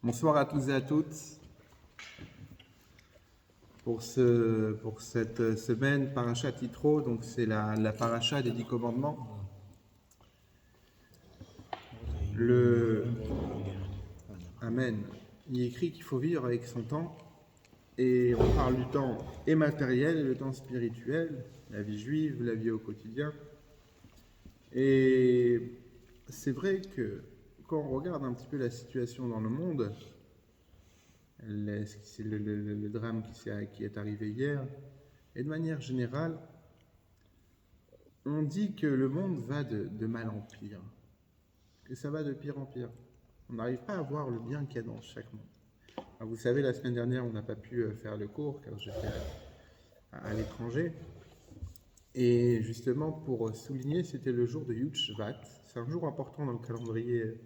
Bonsoir à tous et à toutes pour cette semaine Parashat Yitro, donc c'est la paracha des 10 commandements. Amen. Il est écrit qu'il faut vivre avec son temps et on parle du temps et matériel et le temps spirituel, la vie juive, la vie au quotidien. Et c'est vrai que quand on regarde un petit peu la situation dans le monde, c'est le drame qui est arrivé hier, et de manière générale, on dit que le monde va de mal en pire, que ça va de pire en pire. On n'arrive pas à voir le bien qu'il y a dans chaque monde. Alors vous savez, la semaine dernière, on n'a pas pu faire le cours car j'étais à l'étranger. Et justement, pour souligner, c'était le jour de Yud Shvat. C'est un jour important dans le calendrier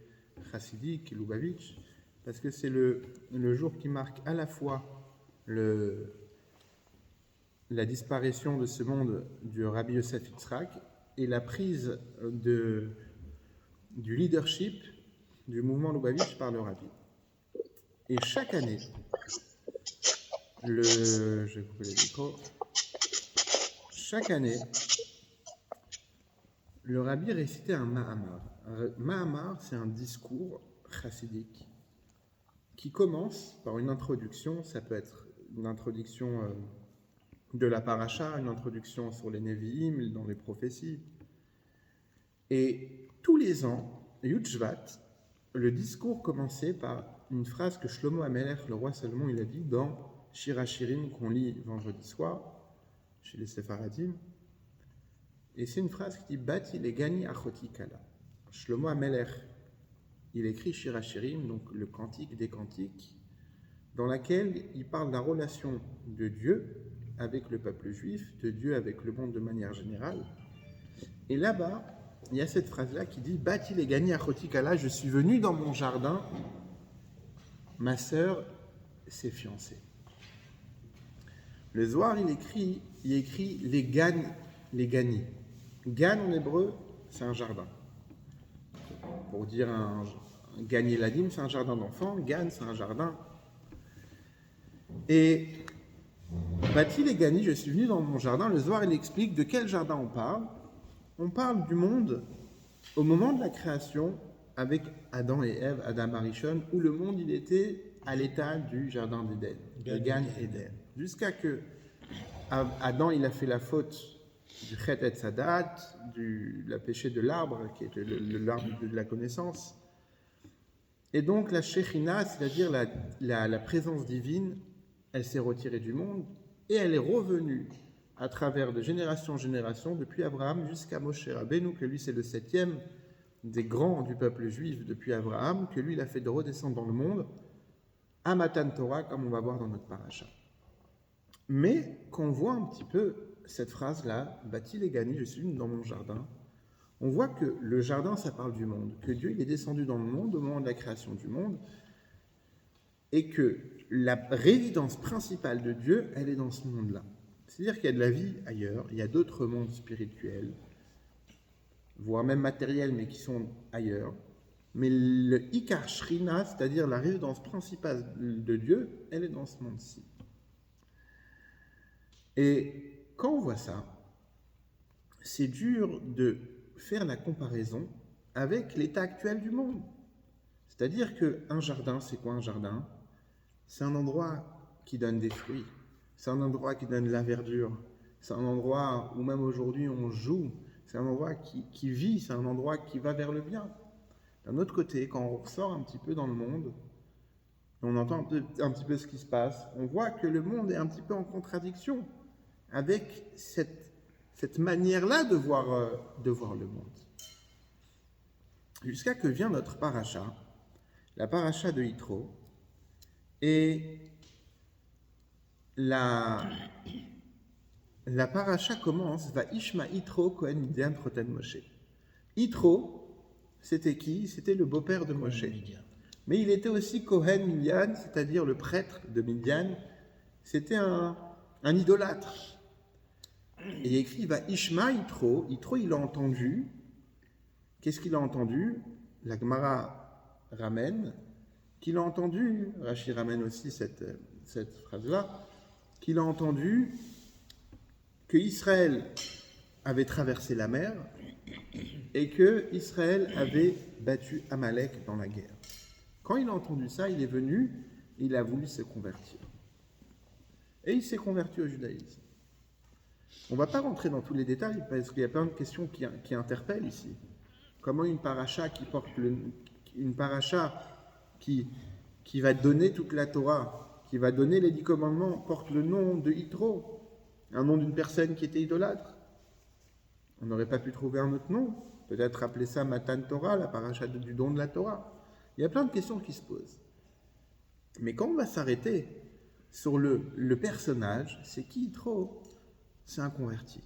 chassidique, Lubavitch, parce que c'est le jour qui marque à la fois la disparition de ce monde du Rabbi Yosef Yitzhak et la prise du leadership du mouvement Lubavitch par le Rabbi. Et chaque année, je vais couper les micros. Chaque année, le Rabbi récitait un Mahamar. Un Mahamar, c'est un discours chassidique qui commence par une introduction. Ça peut être une introduction de la paracha, une introduction sur les Nevi'im, dans les prophéties. Et tous les ans, Yud Shvat, le discours commençait par une phrase que Shlomo HaMelech, le roi Salomon, il a dit dans Shir HaShirim qu'on lit vendredi soir chez les Séfaradim. Et c'est une phrase qui dit Bati legani achoti kala. Shlomo HaMelech, il écrit Shir HaShirim, donc le cantique des cantiques, dans laquelle il parle de la relation de Dieu avec le peuple juif, de Dieu avec le monde de manière générale. Et là-bas, il y a cette phrase-là qui dit Bati legani achoti kala, je suis venu dans mon jardin, ma sœur s'est fiancée. Le Zohar, il écrit les gani. Gan en hébreu, c'est un jardin. Pour dire gagner la dîme, c'est un jardin d'enfants. Gan, c'est un jardin. Et Bati les gani, je suis venu dans mon jardin. Le Zohar, il explique de quel jardin on parle. On parle du monde au moment de la création avec Adam et Ève, Adam Arishon, où le monde il était à l'état du jardin d'Éden, le Gan Eden. Jusqu'à que Adam il a fait la faute du Chet et Sadat, la péché de l'arbre, qui était l'arbre de la connaissance. Et donc la Shekhinah, c'est-à-dire la présence divine, elle s'est retirée du monde et elle est revenue à travers de génération en génération, depuis Abraham jusqu'à Moshe Rabbeinu, que lui c'est le 7e des grands du peuple juif depuis Abraham, que lui il a fait de redescendre dans le monde, à Matan Torah, comme on va voir dans notre paracha. Mais quand on voit un petit peu cette phrase-là, Bati les gani, je suis venu dans mon jardin, on voit que le jardin, ça parle du monde, que Dieu il est descendu dans le monde au moment de la création du monde, et que la résidence principale de Dieu, elle est dans ce monde-là. C'est-à-dire qu'il y a de la vie ailleurs, il y a d'autres mondes spirituels, voire même matériels, mais qui sont ailleurs. Mais le Ikar Shrina, c'est-à-dire la résidence principale de Dieu, elle est dans ce monde-ci. Et quand on voit ça, c'est dur de faire la comparaison avec l'état actuel du monde. C'est-à-dire qu'un jardin, c'est quoi un jardin? C'est un endroit qui donne des fruits, c'est un endroit qui donne de la verdure, c'est un endroit où même aujourd'hui on joue, c'est un endroit qui vit, c'est un endroit qui va vers le bien. D'un autre côté, quand on ressort un petit peu dans le monde, on entend un petit peu ce qui se passe, on voit que le monde est un petit peu en contradiction avec cette manière-là de voir le monde. Jusqu'à que vient notre paracha, la paracha de Yitro, et la paracha commence Va Ishma Yitro Kohen Midian Choten Moshe. Yitro, c'était qui? C'était le beau-père de Moshe. Mais il était aussi Kohen Midian, c'est-à-dire le prêtre de Midian. C'était un idolâtre. Et il écrit Va Ishma Yitro. Yitro, il a entendu. Qu'est-ce qu'il a entendu? La Gemara ramène qu'il a entendu, Rachi ramène aussi cette phrase-là, qu'il a entendu que Israël avait traversé la mer et que Israël avait battu Amalek dans la guerre. Quand il a entendu ça, il est venu, il a voulu se convertir. Et il s'est converti au judaïsme. On ne va pas rentrer dans tous les détails parce qu'il y a plein de questions qui interpellent ici. Comment une paracha qui va donner toute la Torah, qui va donner les 10 commandements, porte le nom de Yitro, un nom d'une personne qui était idolâtre. On n'aurait pas pu trouver un autre nom, peut-être appeler ça Matan Torah, la paracha du don de la Torah. Il y a plein de questions qui se posent. Mais quand on va s'arrêter sur le personnage, c'est qui Yitro? C'est un converti.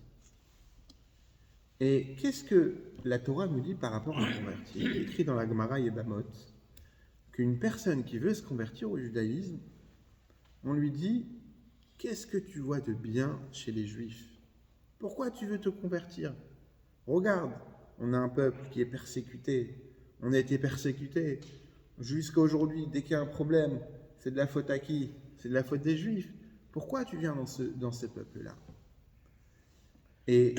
Et qu'est-ce que la Torah nous dit par rapport à un converti? Il est écrit dans la Gemara Yebamot qu'une personne qui veut se convertir au judaïsme, on lui dit « Qu'est-ce que tu vois de bien chez les Juifs? Pourquoi tu veux te convertir? Regarde, on a un peuple qui est persécuté, on a été persécuté. Jusqu'à aujourd'hui, dès qu'il y a un problème, c'est de la faute à qui? C'est de la faute des Juifs. Pourquoi tu viens dans ce peuple-là » Et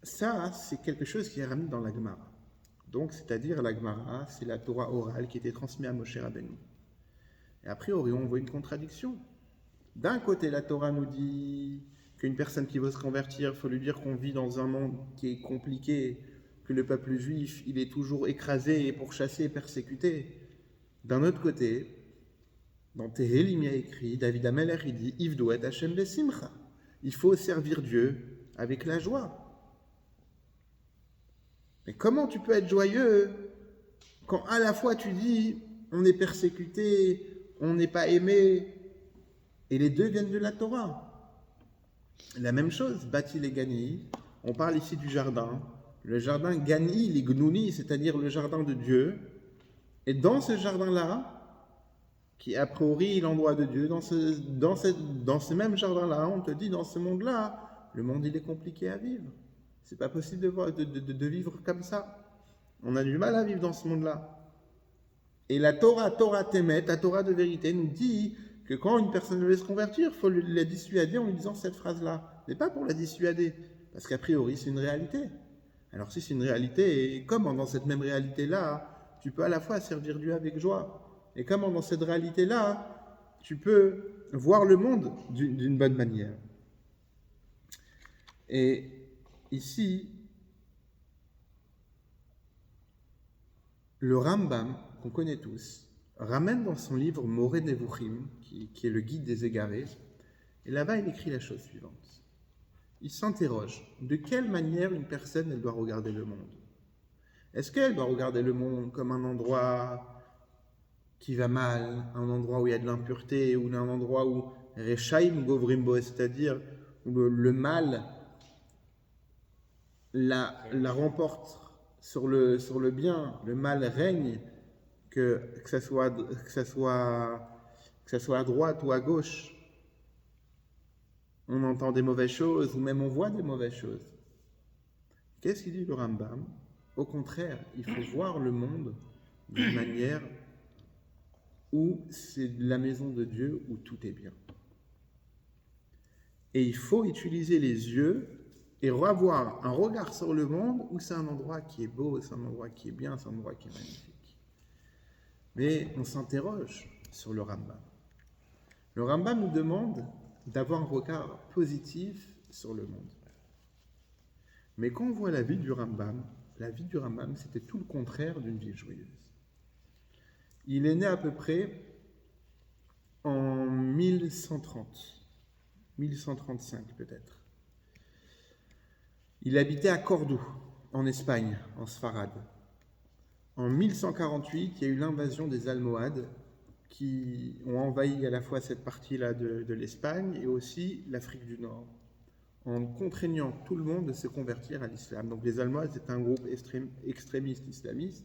ça, c'est quelque chose qui est ramené dans la Gemara. Donc, c'est-à-dire la Gemara, c'est la Torah orale qui était transmise à Moshe Rabbeinu. Et a priori, on voit une contradiction. D'un côté, la Torah nous dit qu'une personne qui veut se convertir, il faut lui dire qu'on vit dans un monde qui est compliqué, que le peuple juif, il est toujours écrasé et pourchassé et persécuté. D'un autre côté, dans Tehélim, il y a écrit, David Ameler, il dit « Ivdu et Hashem besimcha ». Il faut servir Dieu avec la joie. Mais comment tu peux être joyeux quand à la fois tu dis on est persécuté, on n'est pas aimé, et les deux viennent de la Torah? La même chose, Bati les Gani, on parle ici du jardin, le jardin Gani, les Gnouni, c'est-à-dire le jardin de Dieu, et dans ce jardin-là, qui est a priori l'endroit de Dieu, dans ce même jardin-là, on te dit dans ce monde-là, le monde il est compliqué à vivre. C'est pas possible de vivre comme ça. On a du mal à vivre dans ce monde-là. Et la Torah Temet, la Torah de vérité, nous dit que quand une personne veut se convertir, il faut la dissuader en lui disant cette phrase-là. Mais pas pour la dissuader, parce qu'a priori c'est une réalité. Alors si c'est une réalité, et comment dans cette même réalité-là, tu peux à la fois servir Dieu avec joie, et comment dans cette réalité-là, tu peux voir le monde d'une bonne manière. Et ici, le Rambam, qu'on connaît tous, ramène dans son livre Moreh Nevuchim, qui est le guide des égarés, et là-bas il écrit la chose suivante. Il s'interroge, de quelle manière une personne elle doit regarder le monde? Est-ce qu'elle doit regarder le monde comme un endroit qui va mal, un endroit où il y a de l'impureté, ou un endroit où Rechaim Govrimbo, c'est-à-dire où le mal la remporte sur le bien, le mal règne, que ça soit à droite ou à gauche, on entend des mauvaises choses ou même on voit des mauvaises choses. Qu'est-ce qu'il dit le Rambam? Au contraire, il faut voir le monde d'une manière où c'est la maison de Dieu, où tout est bien. Et il faut utiliser les yeux et avoir un regard sur le monde où c'est un endroit qui est beau, c'est un endroit qui est bien, c'est un endroit qui est magnifique. Mais on s'interroge sur le Rambam. Le Rambam nous demande d'avoir un regard positif sur le monde. Mais quand on voit la vie du Rambam, c'était tout le contraire d'une vie joyeuse. Il est né à peu près en 1130, 1135 peut-être. Il habitait à Cordoue, en Espagne, en Sfarad. En 1148, il y a eu l'invasion des Almohades qui ont envahi à la fois cette partie-là de l'Espagne et aussi l'Afrique du Nord, en contraignant tout le monde de se convertir à l'islam. Donc les Almohades, c'est un groupe extrémiste islamiste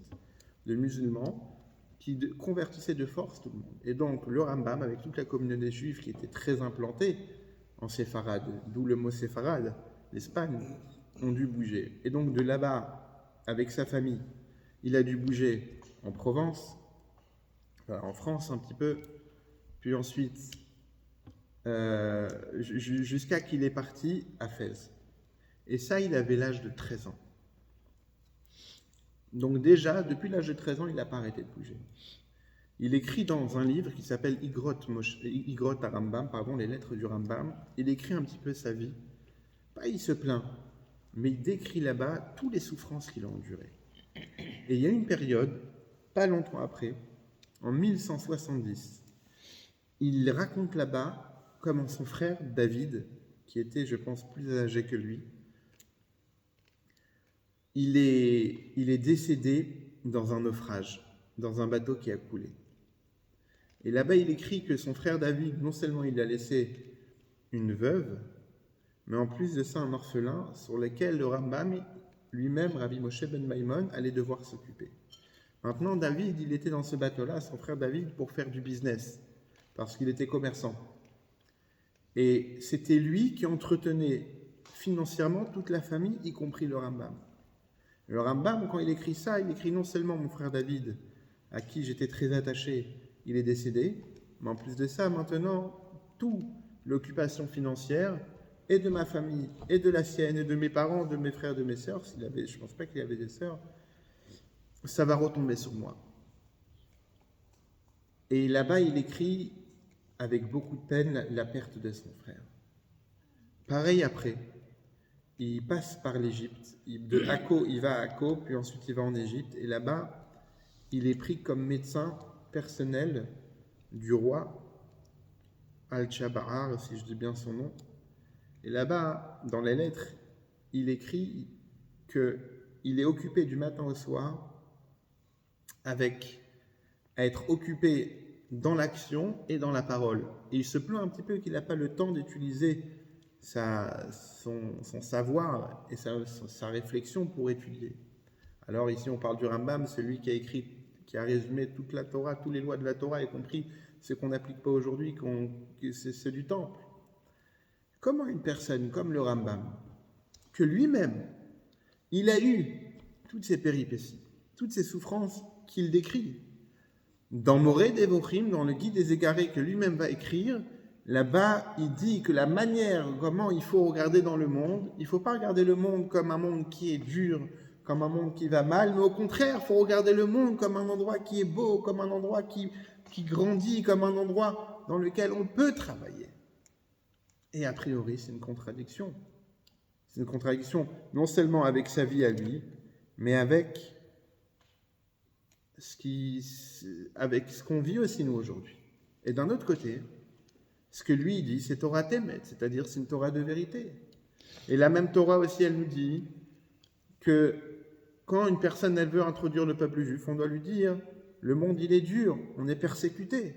de musulmans qui convertissait de force tout le monde. Et donc le Rambam, avec toute la communauté juive qui était très implantée en séfarade, d'où le mot séfarade, l'Espagne, ont dû bouger. Et donc de là-bas, avec sa famille, il a dû bouger en Provence, en France un petit peu, puis ensuite jusqu'à qu'il est parti à Fès. Et ça, il avait l'âge de 13 ans. Donc déjà, depuis l'âge de 13 ans, il n'a pas arrêté de bouger. Il écrit dans un livre qui s'appelle Igrot Rambam, pardon, les lettres du Rambam. Il écrit un petit peu sa vie. Pas il se plaint, mais il décrit là-bas toutes les souffrances qu'il a endurées. Et il y a une période, pas longtemps après, en 1170, il raconte là-bas comment son frère David, qui était, je pense, plus âgé que lui, il est décédé dans un naufrage, dans un bateau qui a coulé. Et là-bas, il écrit que son frère David, non seulement il a laissé une veuve, mais en plus de ça, un orphelin sur lequel le Rambam lui-même, Rabbi Moshe ben Maimon, allait devoir s'occuper. Maintenant, David, il était dans ce bateau-là, son frère David, pour faire du business, parce qu'il était commerçant. Et c'était lui qui entretenait financièrement toute la famille, y compris le Rambam. Le Rambam, quand il écrit ça, il écrit non seulement mon frère David, à qui j'étais très attaché, il est décédé, mais en plus de ça, maintenant, toute l'occupation financière, et de ma famille, et de la sienne, et de mes parents, de mes frères, de mes sœurs, je ne pense pas qu'il y avait des sœurs, ça va retomber sur moi. Et là-bas, il écrit avec beaucoup de peine la perte de son frère. Pareil après, il passe par l'Égypte, de Akko, il va à Akko, puis ensuite il va en Égypte, et là-bas, il est pris comme médecin personnel du roi Al-Chabahar, si je dis bien son nom. Et là-bas, dans les lettres, il écrit qu'il est occupé du matin au soir à être occupé dans l'action et dans la parole. Et il se plaint un petit peu qu'il n'a pas le temps d'utiliser son savoir et sa réflexion pour étudier. Alors ici, on parle du Rambam, celui qui a écrit, qui a résumé toute la Torah, toutes les lois de la Torah, y compris ce qu'on n'applique pas aujourd'hui, c'est du temple. Comment une personne comme le Rambam, que lui-même, il a eu toutes ces péripéties, toutes ces souffrances qu'il décrit, dans Moré Devochim, dans le Guide des égarés que lui-même va écrire, là-bas, il dit que la manière, comment il faut regarder dans le monde, il ne faut pas regarder le monde comme un monde qui est dur, comme un monde qui va mal, mais au contraire, il faut regarder le monde comme un endroit qui est beau, comme un endroit qui grandit, comme un endroit dans lequel on peut travailler. Et a priori, c'est une contradiction. C'est une contradiction non seulement avec sa vie à lui, mais avec ce qu'on vit aussi nous aujourd'hui. Et d'un autre côté, ce que lui dit, c'est Torah Temet, c'est-à-dire c'est une Torah de vérité. Et la même Torah aussi, elle nous dit que quand une personne elle veut introduire le peuple juif, on doit lui dire le monde il est dur, on est persécuté.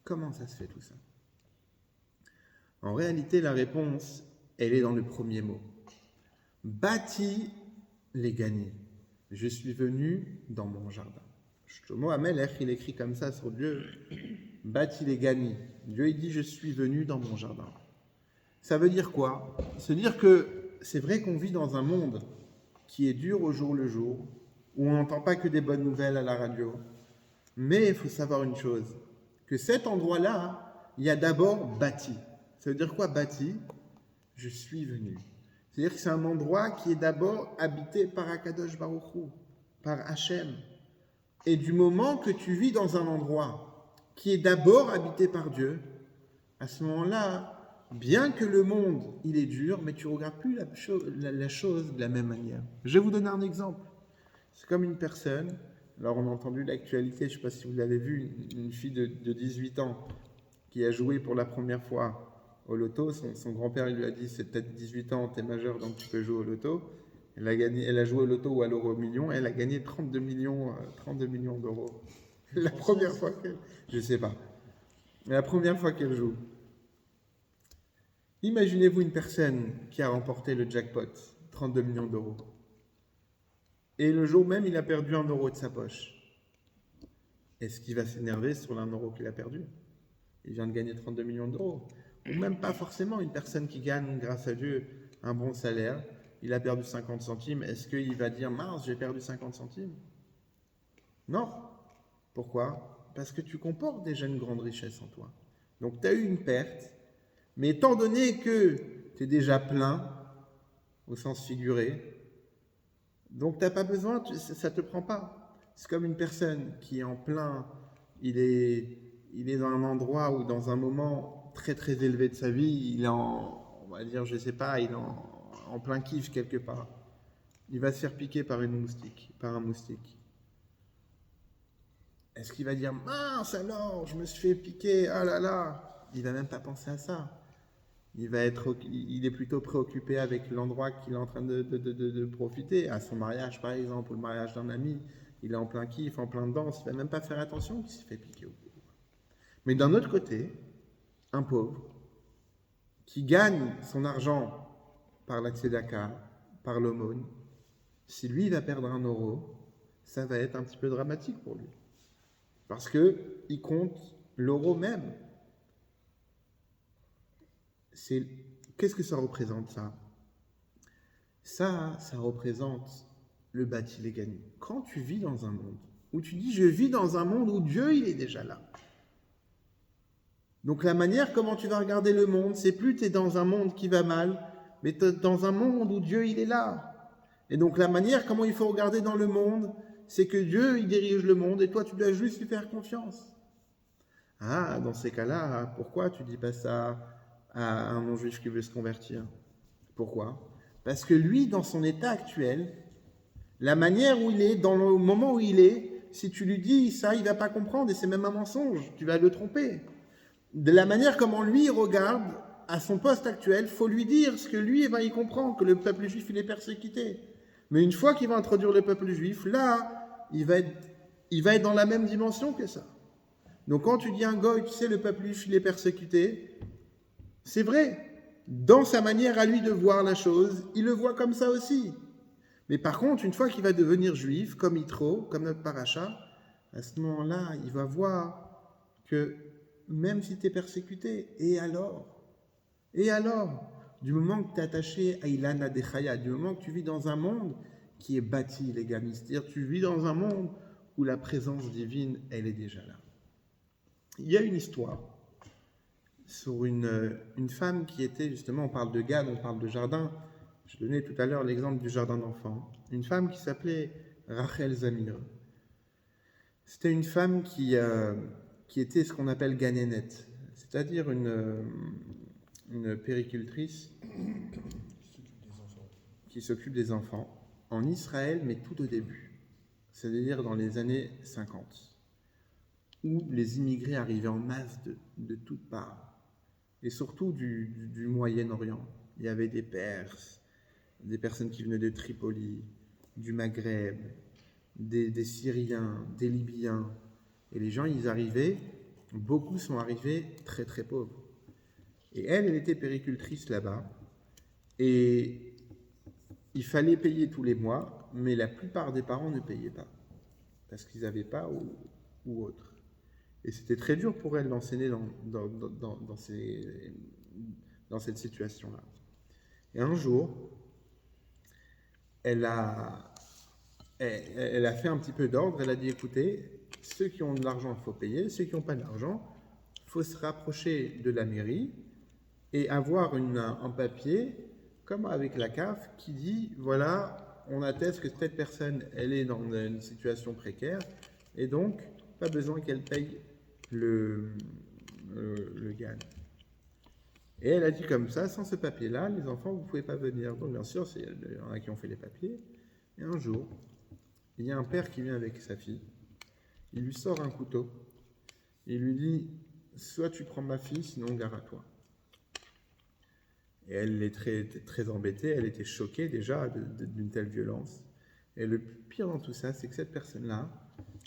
Comment ça se fait tout ça? En réalité, la réponse, elle est dans le premier mot. Bâti les gagnés. Je suis venu dans mon jardin. Shlomo Amelech, il écrit comme ça sur Dieu. Bâti les gagnés. Dieu, il dit, je suis venu dans mon jardin. Ça veut dire quoi? Ça veut dire que c'est vrai qu'on vit dans un monde qui est dur au jour le jour, où on n'entend pas que des bonnes nouvelles à la radio. Mais il faut savoir une chose, que cet endroit-là, il y a d'abord bâti. Ça veut dire quoi bâti? Je suis venu. C'est-à-dire que c'est un endroit qui est d'abord habité par Akadosh Baruch Hu, par Hachem. Et du moment que tu vis dans un endroit qui est d'abord habité par Dieu, à ce moment-là, bien que le monde, il est dur, mais tu ne regardes plus la chose de la même manière. Je vais vous donner un exemple. C'est comme une personne, alors on a entendu l'actualité, je ne sais pas si vous l'avez vu, une fille de 18 ans qui a joué pour la première fois au loto. Son grand-père lui a dit, c'est peut-être 18 ans, tu es majeur, donc tu peux jouer au loto. Elle a joué au loto ou à l'euro million, elle a gagné 32 millions d'euros. La première fois qu'elle... Je ne sais pas. La première fois qu'elle joue. Imaginez-vous une personne qui a remporté le jackpot, 32 millions d'euros. Et le jour même, il a perdu 1 euro de sa poche. Est-ce qu'il va s'énerver sur l'1 euro qu'il a perdu? Il vient de gagner 32 millions d'euros. Ou même pas forcément une personne qui gagne, grâce à Dieu, un bon salaire. Il a perdu 50 centimes. Est-ce qu'il va dire, mince, j'ai perdu 50 centimes? Non. Pourquoi? parce que tu comportes déjà une grande richesse en toi. Donc tu as eu une perte, mais étant donné que tu es déjà plein, au sens figuré, donc tu n'as pas besoin, ça ne te prend pas. C'est comme une personne qui est en plein, il est dans un endroit ou dans un moment très très élevé de sa vie, il est en, on va dire, je sais pas, il est en plein kiff quelque part. Il va se faire piquer par un moustique. Est-ce qu'il va dire mince alors, je me suis fait piquer, ah là là? Il va même pas penser à ça. Il est plutôt préoccupé avec l'endroit qu'il est en train de profiter, à son mariage par exemple, ou le mariage d'un ami. Il est en plein kiff, en plein danse, il va même pas faire attention qu'il s'est fait piquer. Mais d'un autre côté, un pauvre qui gagne son argent par la tzedaka, par l'aumône, si lui il va perdre un euro, ça va être un petit peu dramatique pour lui. Parce qu'il compte l'euro même. Qu'est-ce que ça représente ça? Ça représente le bâti les gagné. Quand tu vis dans un monde où tu dis je vis dans un monde où Dieu il est déjà là. Donc la manière comment tu vas regarder le monde, c'est plus tu es dans un monde qui va mal, mais tu es dans un monde où Dieu il est là. Et donc la manière comment il faut regarder dans le monde, c'est que Dieu il dirige le monde et toi tu dois juste lui faire confiance. Ah, dans ces cas-là, pourquoi tu dis pas ça à un non-juif qui veut se convertir? Pourquoi? Parce que lui, dans son état actuel, la manière où il est, dans le moment où il est, si tu lui dis ça, il ne va pas comprendre et c'est même un mensonge, tu vas le tromper. De la manière comment lui regarde à son poste actuel, il faut lui dire ce que lui, il comprend, que le peuple juif, il est persécuté. Mais une fois qu'il va introduire le peuple juif, là, il va être dans la même dimension que ça. Donc quand tu dis à un goy, tu sais, le peuple juif, il est persécuté, c'est vrai. Dans sa manière à lui de voir la chose, il le voit comme ça aussi. Mais par contre, une fois qu'il va devenir juif, comme Yitro, comme notre paracha, à ce moment-là, il va voir que même si tu es persécuté, et alors? Du moment que tu es attaché à Ilana Dechaya, du moment que tu vis dans un monde qui est bâti, les gars, c'est-à-dire tu vis dans un monde où la présence divine, elle est déjà là. Il y a une histoire sur une femme qui était, justement, on parle de Gad, on parle de jardin. Je donnais tout à l'heure l'exemple du jardin d'enfants. Une femme qui s'appelait Rachel Zamir. C'était une femme qui était ce qu'on appelle ganénette, c'est-à-dire une péricultrice qui s'occupe des enfants en Israël, mais tout au début, c'est-à-dire dans les années 50, où les immigrés arrivaient en masse de toutes parts. Et surtout du Moyen-Orient. Il y avait des Perses, des personnes qui venaient de Tripoli, du Maghreb, des Syriens, des Libyens. Et les gens, ils arrivaient, beaucoup sont arrivés très très pauvres. Et elle était péricultrice là-bas. Et il fallait payer tous les mois, mais la plupart des parents ne payaient pas. Parce qu'ils n'avaient pas ou autre. Et c'était très dur pour elle d'enseigner dans cette situation-là. Et un jour, elle a fait un petit peu d'ordre, elle a dit, écoutez, ceux qui ont de l'argent, il faut payer, ceux qui n'ont pas d'argent, il faut se rapprocher de la mairie et avoir un papier, comme avec la CAF, qui dit, voilà, on atteste que cette personne, elle est dans une situation précaire, et donc, pas besoin qu'elle paye le GAN. Et elle a dit comme ça, sans ce papier-là, les enfants, vous ne pouvez pas venir. Donc bien sûr, il y en a qui ont fait les papiers. Et un jour, il y a un père qui vient avec sa fille. Il lui sort un couteau. Il lui dit, soit tu prends ma fille, sinon gare à toi. Et elle est très, très embêtée, elle était choquée déjà d'une telle violence. Et le pire dans tout ça, c'est que cette personne-là,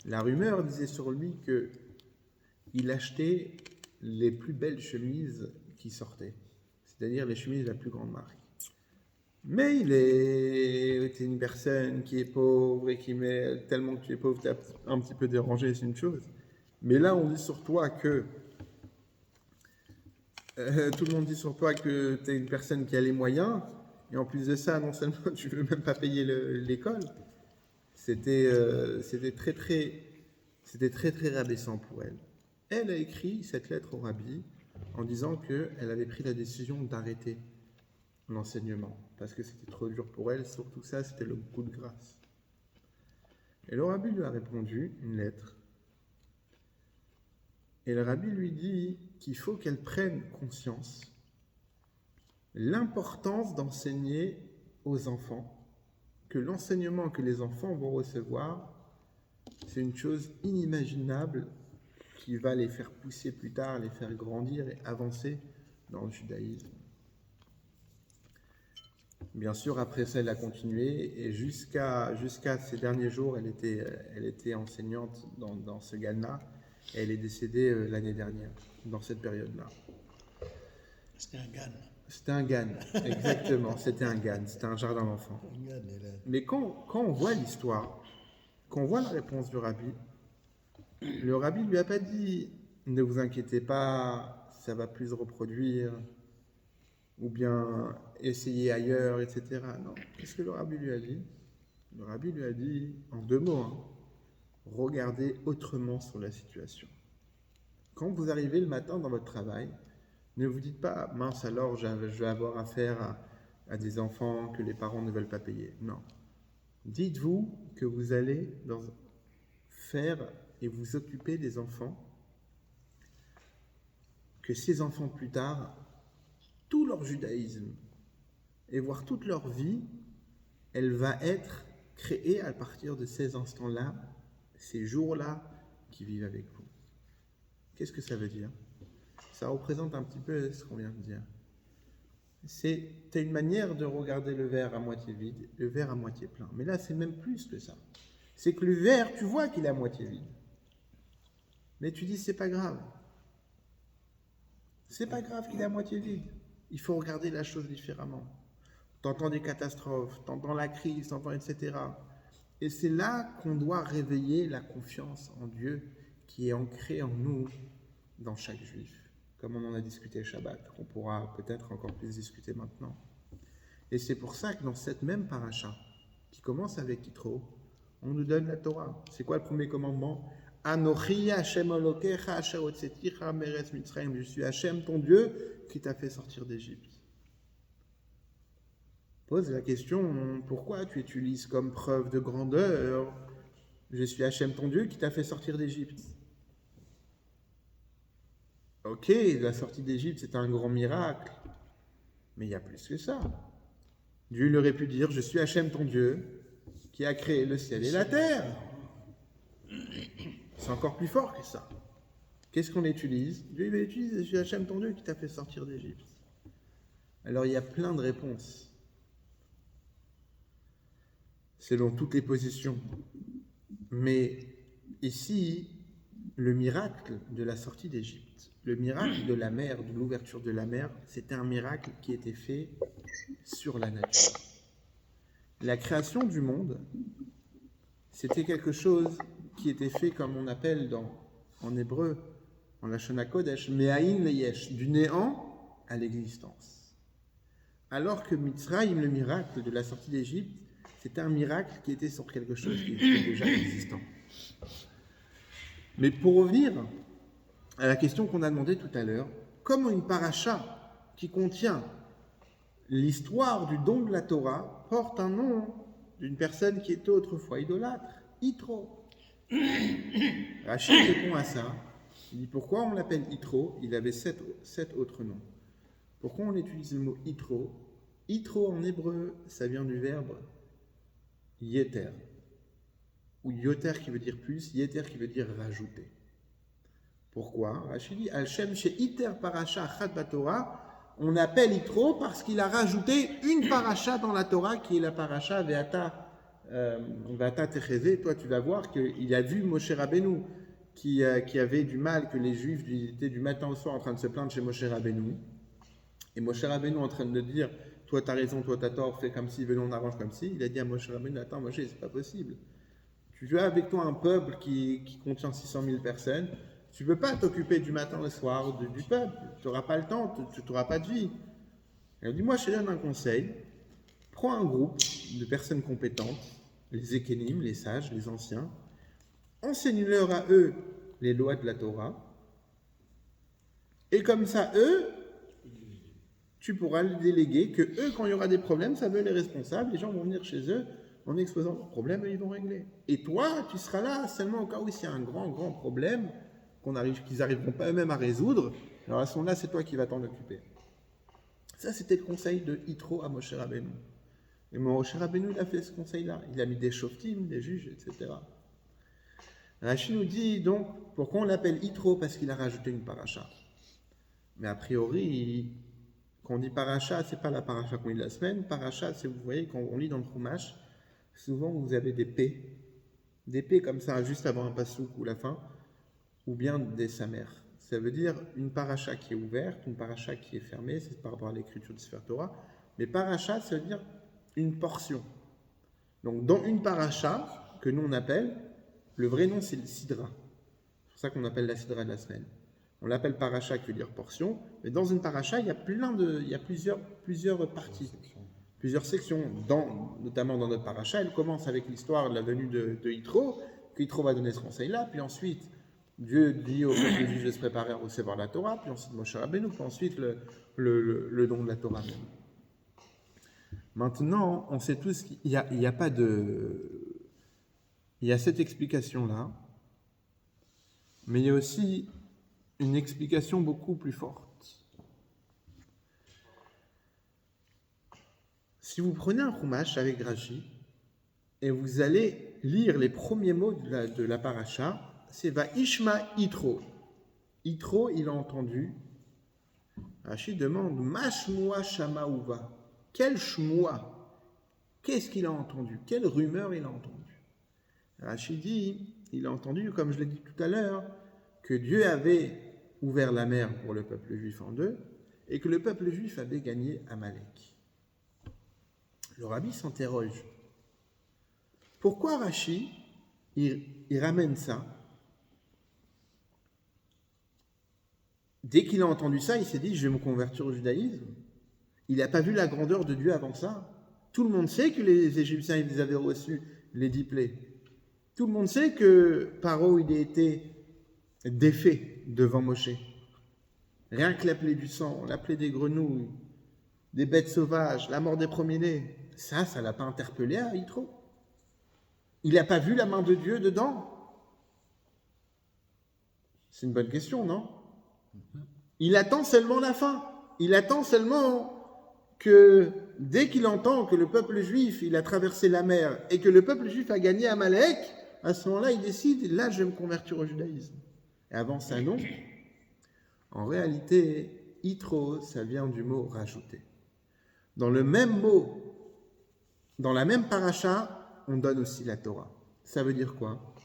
la rumeur disait sur lui qu'il achetait les plus belles chemises qui sortaient, c'est-à-dire les chemises de la plus grande marque. Mais il est une personne qui est pauvre et qui met tellement que tu es pauvre, tu es un petit peu dérangé, c'est une chose. Mais là, on dit sur toi que tout le monde dit sur toi que tu es une personne qui a les moyens, et en plus de ça, non seulement tu ne veux même pas payer l'école, c'était très très C'était très très rabaissant pour elle. Elle a écrit cette lettre au rabbi en disant qu'elle avait pris la décision d'arrêter l'enseignement parce que c'était trop dur pour elle, surtout ça, c'était le coup de grâce. Et le rabbi lui a répondu une lettre. Et le rabbi lui dit qu'il faut qu'elle prenne conscience l'importance d'enseigner aux enfants, que l'enseignement que les enfants vont recevoir, c'est une chose inimaginable qui va les faire pousser plus tard, les faire grandir et avancer dans le judaïsme. Bien sûr, après ça, elle a continué et jusqu'à ces derniers jours, elle était enseignante dans ce Ghana et elle est décédée l'année dernière, dans cette période-là. C'était un GAN. C'était un GAN, exactement, c'était un GAN, c'était un jardin d'enfants. Mais quand on voit l'histoire, quand on voit la réponse du rabbi, le rabbi ne lui a pas dit « Ne vous inquiétez pas, ça va plus se reproduire » ou bien « Essayez ailleurs », etc. Non, qu'est-ce que le rabbi lui a dit? Le rabbi lui a dit, en 2 mots, regardez autrement sur la situation. Quand vous arrivez le matin dans votre travail, ne vous dites pas « Mince alors, je vais avoir affaire à des enfants que les parents ne veulent pas payer ». Non. Dites-vous que vous allez faire et vous occuper des enfants, que ces enfants plus tard, tout leur judaïsme et voire toute leur vie, elle va être créée à partir de ces instants-là, ces jours-là qui vivent avec vous. Qu'est-ce que ça veut dire? Ça représente un petit peu ce qu'on vient de dire. C'est une manière de regarder le verre à moitié vide, le verre à moitié plein. Mais là, c'est même plus que ça. C'est que le verre, tu vois qu'il est à moitié vide. Mais tu dis, c'est pas grave. C'est pas grave qu'il est à moitié vide. Il faut regarder la chose différemment. T'entends des catastrophes, t'entends la crise, t'entends etc. Et c'est là qu'on doit réveiller la confiance en Dieu qui est ancrée en nous, dans chaque juif. Comme on en a discuté le Shabbat, qu'on pourra peut-être encore plus discuter maintenant. Et c'est pour ça que dans cette même paracha, qui commence avec Yitro, on nous donne la Torah. C'est quoi le premier commandement? Anochi Hashem Elokecha asher hotzeticha meretz Mitzrayim. Je suis Hashem, ton Dieu, qui t'a fait sortir d'Égypte. Pose la question, pourquoi tu utilises comme preuve de grandeur je suis Hashem, ton Dieu, qui t'a fait sortir d'Égypte? Ok, la sortie d'Égypte, c'est un grand miracle, mais il y a plus que ça. Dieu il aurait pu dire, je suis Hashem, ton Dieu, qui a créé le ciel et la terre. C'est encore plus fort que ça. Qu'est-ce qu'on utilise? Dieu il va utiliser, je suis Hashem, ton Dieu, qui t'a fait sortir d'Égypte. Alors il y a plein de réponses, selon toutes les positions. Mais ici, le miracle de la sortie d'Égypte, le miracle de la mer, de l'ouverture de la mer, c'était un miracle qui était fait sur la nature. La création du monde, c'était quelque chose qui était fait comme on appelle en hébreu, en Lashon HaKodesh, Me'ayin leyesh, du néant à l'existence. Alors que Mitzrayim, le miracle de la sortie d'Égypte, c'était un miracle qui était sur quelque chose qui était déjà existant. Mais pour revenir à la question qu'on a demandée tout à l'heure, comment une paracha qui contient l'histoire du don de la Torah porte un nom d'une personne qui était autrefois idolâtre, Yitro. Rachid répond à ça. Il dit pourquoi on l'appelle Yitro? Il avait 7 autres noms. Pourquoi on utilise le mot Yitro? Yitro en hébreu, ça vient du verbe yeter, ou yoter qui veut dire plus, yeter qui veut dire rajouter. Pourquoi? Rachid dit Al-Shem chez Iter Parasha Achat Batorah, on appelle Yitro parce qu'il a rajouté une paracha dans la Torah qui est la paracha Ve'ata Techeze. Toi tu vas voir qu'il a vu Moshe Rabbeinu qui avait du mal, que les Juifs étaient du matin au soir en train de se plaindre chez Moshe Rabbeinu. Et Moshe Rabbeinu en train de dire toi t'as raison, toi t'as tort, fais comme si, venons on arrange comme si. Il a dit à Moshe Rabbeinu attends Moshe, c'est pas possible. Tu as avec toi un peuple qui contient 600 000 personnes. Tu ne peux pas t'occuper du matin au soir du peuple. Tu n'auras pas le temps, tu n'auras pas de vie. Alors dis-moi, je te donne un conseil. Prends un groupe de personnes compétentes, les Ékénim, les sages, les anciens, enseigne-leur à eux les lois de la Torah, et comme ça, eux, tu pourras le déléguer, que eux, quand il y aura des problèmes, ça veut les responsables, les gens vont venir chez eux en exposant leurs problèmes et ils vont régler. Et toi, tu seras là seulement au cas où il y a un grand, grand problème qu'ils n'arriveront pas eux-mêmes à résoudre. Alors à ce moment-là, c'est toi qui vas t'en occuper. Ça, c'était le conseil de Yitro à Moshe Rabbeinu. Et Moshe Rabbeinu, il a fait ce conseil-là. Il a mis des shoftim, des juges, etc. Rashi nous dit donc, pourquoi on l'appelle Yitro? Parce qu'il a rajouté une paracha. Mais a priori, quand on dit paracha, c'est pas la paracha qu'on lit la semaine. Paracha, c'est, vous voyez, quand on lit dans le Chumash, souvent vous avez des P. Des P comme ça, juste avant un pasouk ou la fin, ou bien des samer. Ça veut dire une paracha qui est ouverte, une paracha qui est fermée, c'est par rapport à l'écriture de Sefer Torah. Mais paracha, ça veut dire une portion. Donc dans une paracha, que nous on appelle, le vrai nom c'est le sidra. C'est pour ça qu'on appelle la sidra de la semaine. On l'appelle paracha qui veut dire portion, mais dans une paracha, il y a plusieurs parties, plusieurs sections. Notamment dans notre paracha, elle commence avec l'histoire de la venue de Yitro, que Yitro va donner ce conseil-là, puis ensuite Dieu dit au peuple juif de se préparer à recevoir la Torah, puis ensuite Moshe Rabbeinu, puis ensuite le don de la Torah même. Maintenant, on sait tous qu'il y a pas de... Il y a cette explication-là, mais il y a aussi une explication beaucoup plus forte. Si vous prenez un Chumash avec Rashi, et vous allez lire les premiers mots de la paracha, c'est Vaishma Yitro. Yitro, il a entendu. Rashi demande Ma shmua shama uva. Quel shmua? Qu'est-ce qu'il a entendu? Quelle rumeur il a entendu? Rashi dit il a entendu, comme je l'ai dit tout à l'heure, que Dieu avait ouvert la mer pour le peuple juif en deux et que le peuple juif avait gagné Amalek. Le rabbi s'interroge. Pourquoi Rashi il ramène ça? Dès qu'il a entendu ça, il s'est dit, je vais me convertir au judaïsme. Il n'a pas vu la grandeur de Dieu avant ça. Tout le monde sait que les Égyptiens, ils avaient reçu les 10 plaies. Tout le monde sait que Paro, il a été défait devant Moshe. Rien que la plaie du sang, la plaie des grenouilles, des bêtes sauvages, la mort des premiers-nés, ça ne l'a pas interpellé à Yitro. Il n'a pas vu la main de Dieu dedans. C'est une bonne question, non? Il attend seulement la fin. Il attend seulement que, dès qu'il entend que le peuple juif, il a traversé la mer et que le peuple juif a gagné Amalek, à ce moment-là, il décide, là, je vais me convertir au judaïsme. Et avant ça, non. En réalité, Yitro, ça vient du mot rajouter. Dans le même mot, dans la même paracha, on donne aussi la Torah. Ça veut dire quoi?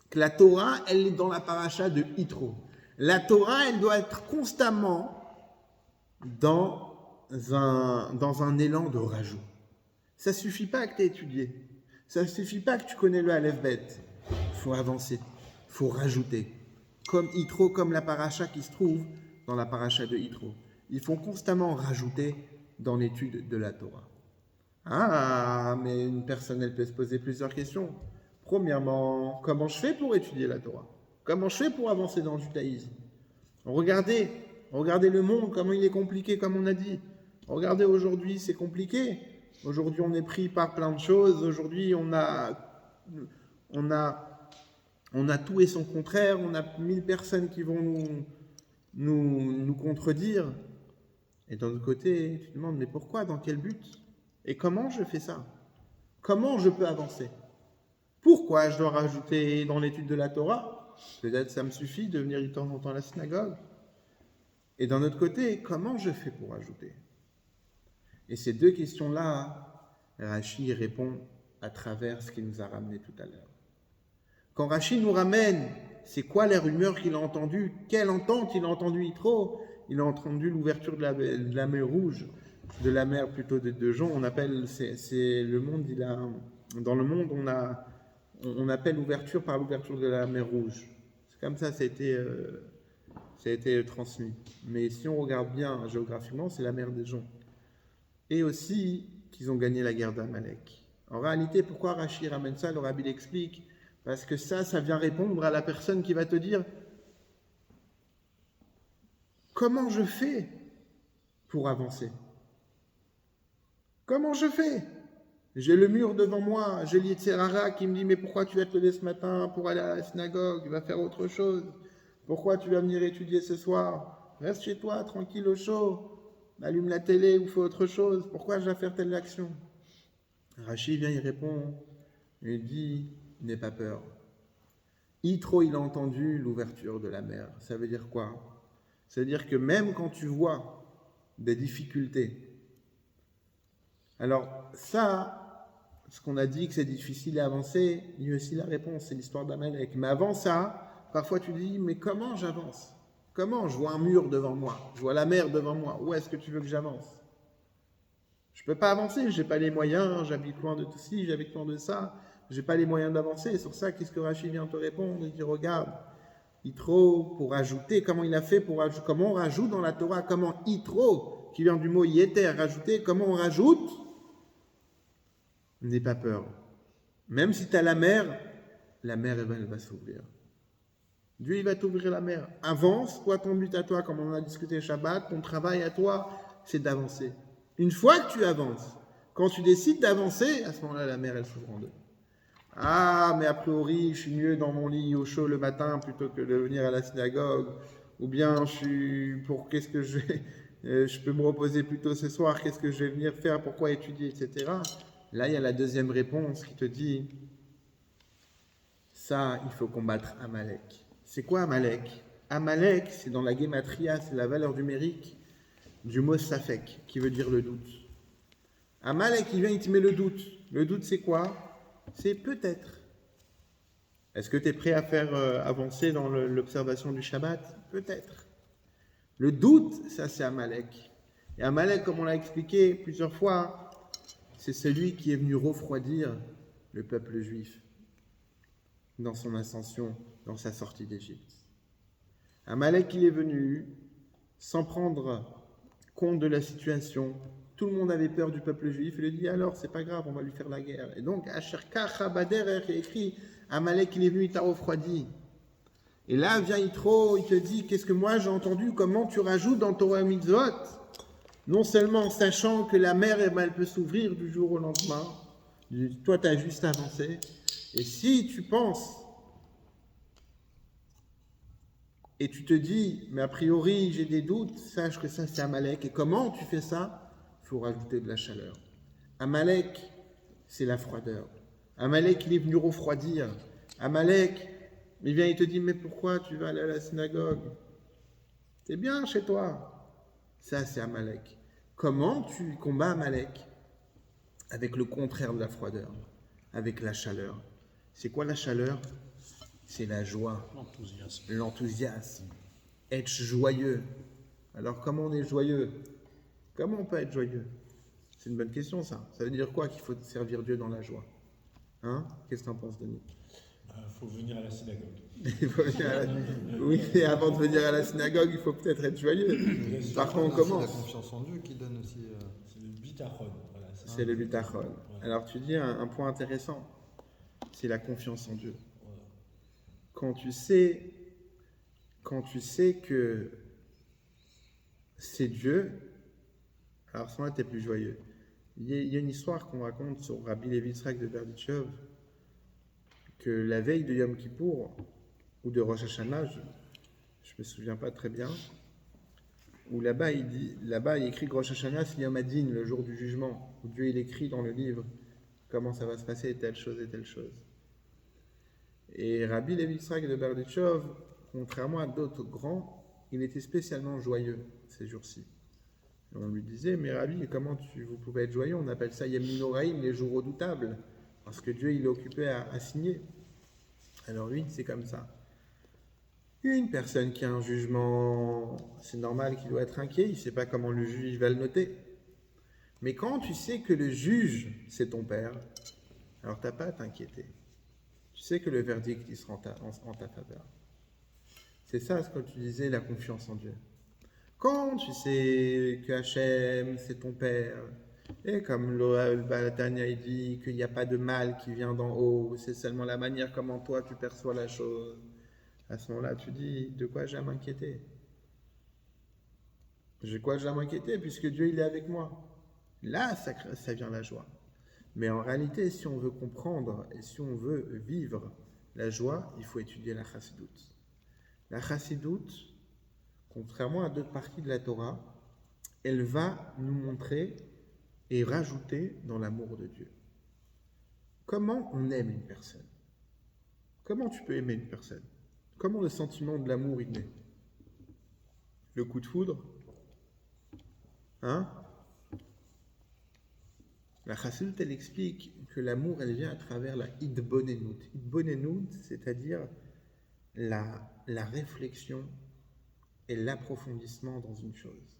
Que la Torah, elle est dans la paracha de Yitro. La Torah, elle doit être constamment dans un élan de rajout. Ça ne suffit pas que tu aies étudié. Ça ne suffit pas que tu connais le Aleph Bet. Il faut avancer. Il faut rajouter. Comme Yitro, comme la paracha qui se trouve dans la paracha de Yitro. Il faut constamment rajouter dans l'étude de la Torah. Ah, mais une personne, elle peut se poser plusieurs questions. Premièrement, comment je fais pour étudier la Torah? Comment je fais pour avancer dans le judaïsme? Regardez le monde, comment il est compliqué, comme on a dit. Regardez aujourd'hui, c'est compliqué. Aujourd'hui, on est pris par plein de choses. Aujourd'hui, on a tout et son contraire. On a 1000 personnes qui vont nous contredire. Et d'un autre côté, tu te demandes, mais pourquoi? Dans quel but? Et comment je fais ça? Comment je peux avancer? Pourquoi je dois rajouter dans l'étude de la Torah? Peut-être ça me suffit de venir de temps en temps à la synagogue. Et d'un autre côté, comment je fais pour ajouter? Et ces deux questions-là, Rashi répond à travers ce qu'il nous a ramené tout à l'heure. Quand Rashi nous ramène, c'est quoi les rumeurs qu'il a entendues? Quelle entente il a entendu Yitro? Il a entendu l'ouverture de la mer Rouge, de la mer plutôt de Jon. On appelle, c'est le monde, dans le monde, on appelle l'ouverture par l'ouverture de la mer Rouge. C'est comme ça a été transmis. Mais si on regarde bien géographiquement, c'est la mer des Jon. Et aussi qu'ils ont gagné la guerre d'Amalek. En réalité, pourquoi Rashi ramène ça? Le rabbi l'explique. Parce que ça vient répondre à la personne qui va te dire comment je fais pour avancer? Comment je fais? J'ai le mur devant moi, j'ai l'Yitzhara qui me dit mais pourquoi tu vas te lever ce matin pour aller à la synagogue? Va faire autre chose. Pourquoi tu vas venir étudier ce soir? Reste chez toi, tranquille au chaud. Allume la télé ou fais autre chose. Pourquoi je vais faire telle action? Rachid vient, il répond, il dit, n'aie pas peur. Yitro, il a entendu l'ouverture de la mer. Ça veut dire quoi? Ça veut dire que même quand tu vois des difficultés, alors ça, ce qu'on a dit que c'est difficile à avancer, il y a aussi la réponse, c'est l'histoire d'Amalek. Mais avant ça, parfois tu dis, mais comment j'avance? Comment? Je vois un mur devant moi, je vois la mer devant moi. Où est-ce que tu veux que j'avance? Je ne peux pas avancer, je n'ai pas les moyens, j'habite loin de tout ci, j'habite loin de ça, je n'ai pas les moyens d'avancer. Sur ça, qu'est-ce que Rachid vient te répondre? Il dit, regarde, Yitro, pour ajouter, comment il a fait pour ajouter, comment on rajoute dans la Torah, comment Yitro, qui vient du mot Yeter, rajouter, comment on rajoute? N'aie pas peur. Même si tu as la mer, elle va s'ouvrir. Dieu, il va t'ouvrir la mer. Avance, toi, ton but à toi, comme on a discuté Shabbat, ton travail à toi, c'est d'avancer. Une fois que tu avances, quand tu décides d'avancer, à ce moment-là, la mer, elle s'ouvre en deux. Ah, mais a priori, je suis mieux dans mon lit au chaud le matin plutôt que de venir à la synagogue. Ou bien, qu'est-ce que je peux me reposer plutôt ce soir, qu'est-ce que je vais venir faire, pourquoi étudier, etc. Là, il y a la deuxième réponse qui te dit, ça, il faut combattre Amalek. C'est quoi Amalek? Amalek, c'est dans la Gematria, c'est la valeur numérique du mot Safek, qui veut dire le doute. Amalek, il vient, il te met le doute. Le doute, c'est quoi? C'est peut-être. Est-ce que tu es prêt à faire avancer dans l'observation du Shabbat? Peut-être. Le doute, ça, c'est Amalek. Et Amalek, comme on l'a expliqué plusieurs fois, c'est celui qui est venu refroidir le peuple juif dans son ascension, dans sa sortie d'Égypte. Amalek, il est venu sans prendre compte de la situation. Tout le monde avait peur du peuple juif. Il lui dit alors, c'est pas grave, on va lui faire la guerre. Et donc, Asherka Chabader est écrit, Amalek, il est venu, il t'a refroidi. Et là, vient Yitro, il te dit, qu'est-ce que moi j'ai entendu, comment tu rajoutes dans Torah Mitzvot? Non seulement en sachant que la mer, elle peut s'ouvrir du jour au lendemain, toi, tu as juste avancé. Et si tu penses et tu te dis, mais a priori, j'ai des doutes, sache que ça, c'est Amalek. Et comment tu fais ça? Il faut rajouter de la chaleur. Amalek, c'est la froideur. Amalek, il est venu refroidir. Amalek, il vient, il te dit, mais pourquoi tu vas aller à la synagogue? C'est bien chez toi. Ça, c'est Amalek. Comment tu combats Amalek? Avec le contraire de la froideur, avec la chaleur. C'est quoi la chaleur? C'est la joie, l'enthousiasme, être joyeux. Alors comment on est joyeux? Comment on peut être joyeux? C'est une bonne question ça. Ça veut dire quoi qu'il faut servir Dieu dans la joie? Hein? Qu'est-ce que tu en penses, Denis? Il faut venir à la synagogue. Oui, et avant de venir à la synagogue, il faut peut-être être joyeux. Par contre, on commence. C'est la confiance en Dieu qui donne aussi. C'est le bitachon. Voilà, c'est le bitachon. Ouais. Alors tu dis un point intéressant. C'est la confiance en Dieu. Voilà. Quand tu sais que c'est Dieu, alors ça tu es plus joyeux. Il y a une histoire qu'on raconte sur Rabbi Levi Yitzhak de Berditchev, que la veille de Yom Kippour, ou de Rosh Hashanah, je ne me souviens pas très bien, où là-bas il écrit que Rosh Hashanah c'est Yom Hadin, le jour du jugement, où Dieu il écrit dans le livre comment ça va se passer, telle chose et telle chose. Et Rabbi Levi Yitzhak de Berditchev, contrairement à d'autres grands, il était spécialement joyeux ces jours-ci. Et on lui disait, mais Rabbi, comment vous pouvez être joyeux? On appelle ça Yamin Noraïm, les jours redoutables, parce que Dieu il est occupé à signer. Alors lui, c'est comme ça. Une personne qui a un jugement, c'est normal qu'il doit être inquiet, il ne sait pas comment le juge va le noter. Mais quand tu sais que le juge, c'est ton père, alors tu n'as pas à t'inquiéter. Tu sais que le verdict, il sera en ta faveur. C'est ça ce que tu disais, la confiance en Dieu. Quand tu sais que Hachem, c'est ton père, Et comme le Balatania il dit qu'il n'y a pas de mal qui vient d'en haut, c'est seulement la manière comment toi tu perçois la chose. À ce moment-là, tu dis de quoi j'ai à m'inquiéter? J'ai quoi j'ai à m'inquiéter puisque Dieu il est avec moi. Là, ça vient la joie. Mais en réalité, si on veut comprendre et si on veut vivre la joie, il faut étudier la chassidoute. La chassidoute, contrairement à d'autres parties de la Torah, elle va nous montrer et rajouter dans l'amour de Dieu. Comment on aime une personne? Comment tu peux aimer une personne? Comment le sentiment de l'amour il naît? Le coup de foudre? Hein? La chassidoute, elle explique que l'amour, elle vient à travers la idbonenout. Idbonenout, c'est-à-dire la réflexion et l'approfondissement dans une chose.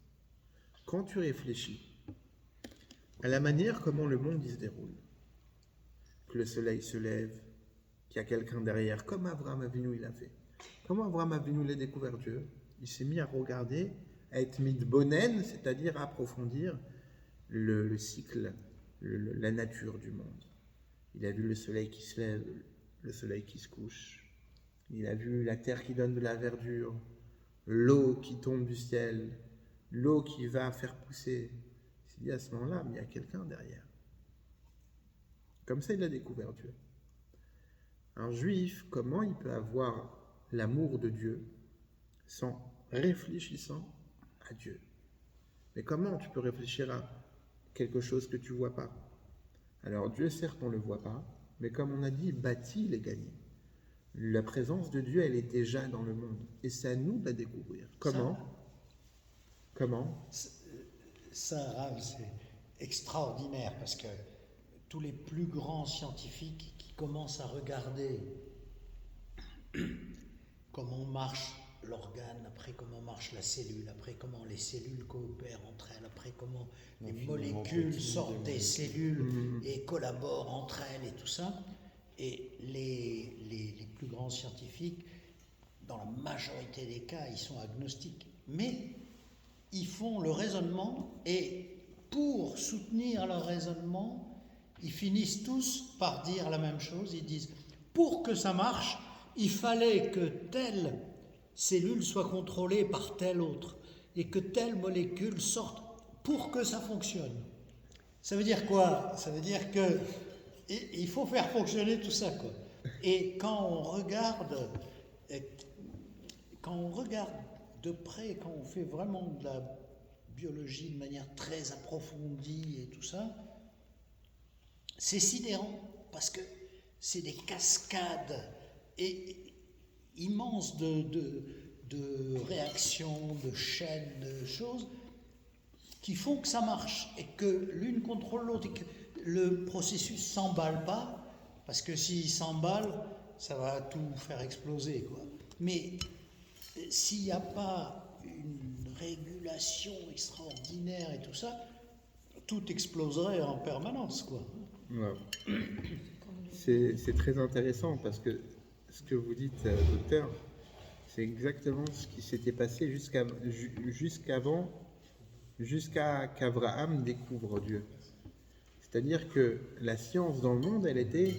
Quand tu réfléchis à la manière comment le monde il se déroule, que le soleil se lève, qu'il y a quelqu'un derrière, comme Abraham Avinu il a fait. Comment Abraham Avinu il a découvert Dieu? Il s'est mis à regarder, à être mitbonen, c'est-à-dire à approfondir le cycle, la nature du monde. Il a vu le soleil qui se lève, le soleil qui se couche. Il a vu la terre qui donne de la verdure, l'eau qui tombe du ciel, l'eau qui va faire pousser. Il s'est dit à ce moment-là, mais il y a quelqu'un derrière. Comme ça, il a découvert Dieu. Un juif, comment il peut avoir l'amour de Dieu sans réfléchissant à Dieu? Mais comment tu peux réfléchir à quelque chose que tu ne vois pas? Alors Dieu, certes, on ne le voit pas, mais comme on a dit, bâti les gagné. La présence de Dieu, elle est déjà dans le monde. Et c'est à nous de la découvrir. Comment? Comment? Ça, Rav, c'est extraordinaire parce que tous les plus grands scientifiques qui commencent à regarder comment marche l'organe, après comment marche la cellule, après comment les cellules coopèrent entre elles, après comment les molécules sortent des cellules et collaborent entre elles et tout ça. Et les plus grands scientifiques, dans la majorité des cas, ils sont agnostiques. Mais ils font le raisonnement et pour soutenir leur raisonnement, ils finissent tous par dire la même chose. Ils disent, pour que ça marche, il fallait que telle cellule soit contrôlée par telle autre et que telle molécule sorte pour que ça fonctionne. Ça veut dire quoi? Ça veut dire que il faut faire fonctionner tout ça, quoi. Et quand on regarde de près, quand on fait vraiment de la biologie de manière très approfondie et tout ça, c'est sidérant parce que c'est des cascades immenses de réactions, de chaînes, de choses qui font que ça marche et que l'une contrôle l'autre et que le processus s'emballe pas, parce que s'il s'emballe, ça va tout faire exploser, quoi. Mais s'il n'y a pas une régulation extraordinaire et tout ça, tout exploserait en permanence, quoi. Ouais. C'est très intéressant parce que ce que vous dites, docteur, c'est exactement ce qui s'était passé jusqu'à qu'Abraham découvre Dieu. C'est-à-dire que la science dans le monde, elle était,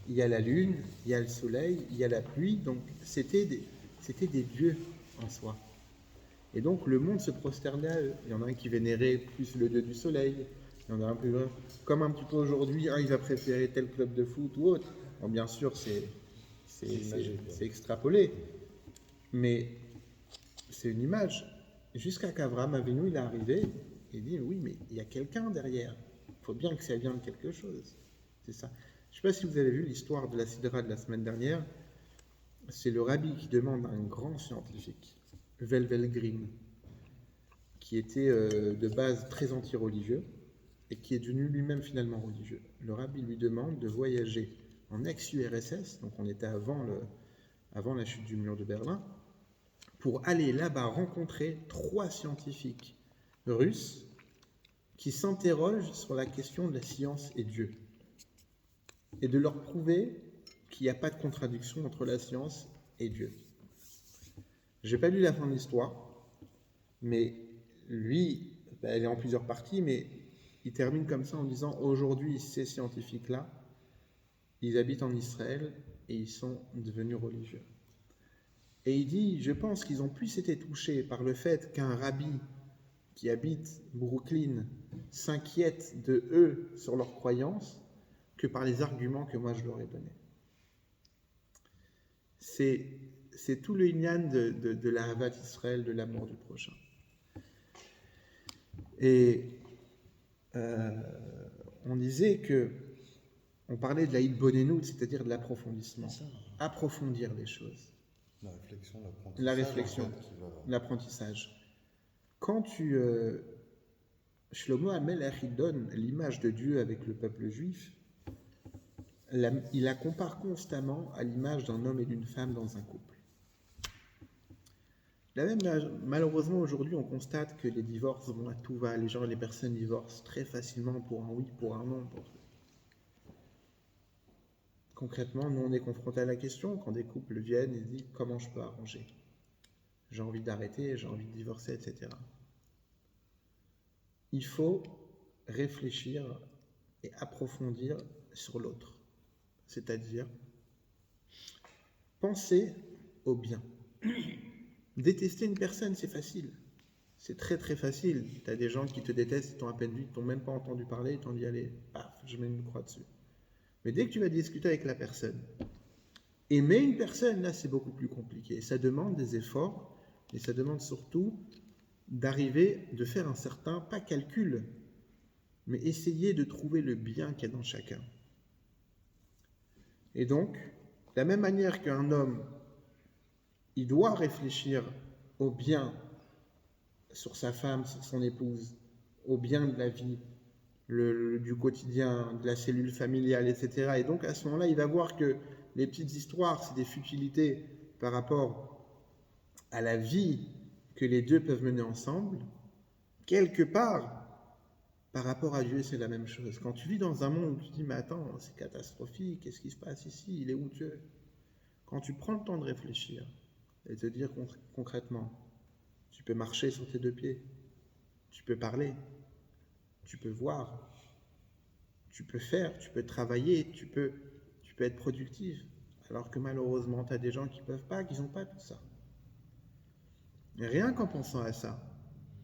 il y a la lune, il y a le soleil, il y a la pluie, donc c'était des dieux en soi. Et donc le monde se prosternait à eux. Il y en a un qui vénérait plus le dieu du soleil, il y en a un peu, comme un petit peu aujourd'hui, il va préférer tel club de foot ou autre. Bon, bien sûr, c'est extrapolé, mais c'est une image. Jusqu'à qu'Abraham Avinu, il est arrivé, et il dit, oui, mais il y a quelqu'un derrière. Il faut bien que ça vienne de quelque chose. C'est ça. Je ne sais pas si vous avez vu l'histoire de la Sidra de la semaine dernière. C'est le rabbi qui demande à un grand scientifique, Velvel Green, qui était de base très anti-religieux et qui est devenu lui-même finalement religieux. Le rabbi lui demande de voyager en ex-URSS, donc on était avant la chute du mur de Berlin, pour aller là-bas rencontrer 3 scientifiques russes qui s'interrogent sur la question de la science et Dieu, et de leur prouver qu'il n'y a pas de contradiction entre la science et Dieu. Je n'ai pas lu la fin de l'histoire, mais lui, elle est en plusieurs parties, mais il termine comme ça en disant aujourd'hui, ces scientifiques-là, ils habitent en Israël et ils sont devenus religieux. Et il dit, je pense qu'ils ont plus été touchés par le fait qu'un rabbi qui habite Brooklyn s'inquiète de eux sur leurs croyances que par les arguments que moi je leur ai donnés. C'est tout le inyan de la Havat Israël, de l'amour du prochain. Et on disait que, on parlait de la Hitbonenout, c'est-à-dire de l'approfondissement. Approfondir les choses. La réflexion, l'apprentissage. Quand Shlomo HaMelech, il donne l'image de Dieu avec le peuple juif, il la compare constamment à l'image d'un homme et d'une femme dans un couple. Malheureusement, aujourd'hui, on constate que les divorces vont à tout va. Les personnes divorcent très facilement pour un oui, pour un non. Concrètement, nous, on est confrontés à la question quand des couples viennent et disent « Comment je peux arranger ? J'ai envie d'arrêter, j'ai envie de divorcer, etc. » Il faut réfléchir et approfondir sur l'autre. C'est-à-dire penser au bien. Détester une personne, c'est facile. C'est très très facile. Tu as des gens qui te détestent, ils t'ont à peine vu, ils t'ont même pas entendu parler, ils t'ont dit allez, paf, je mets une croix dessus. Mais dès que tu vas discuter avec la personne, aimer une personne, là c'est beaucoup plus compliqué. Ça demande des efforts et ça demande surtout d'arriver, de faire un certain, pas calcul, mais essayer de trouver le bien qu'il y a dans chacun. Et donc, de la même manière qu'un homme, il doit réfléchir au bien sur sa femme, sur son épouse, au bien de la vie, du quotidien, de la cellule familiale, etc. Et donc, à ce moment-là, il va voir que les petites histoires, c'est des futilités par rapport à la vie que les deux peuvent mener ensemble. Quelque part, par rapport à Dieu, c'est la même chose. Quand tu vis dans un monde où tu te dis, mais attends, c'est catastrophique, qu'est-ce qui se passe ici? Il est où Dieu? Quand tu prends le temps de réfléchir et te dire concrètement, tu peux marcher sur tes deux pieds, tu peux parler, tu peux voir, tu peux faire, tu peux travailler, tu peux être productif. Alors que malheureusement, tu as des gens qui ne peuvent pas, qui n'ont pas tout ça. Rien qu'en pensant à ça,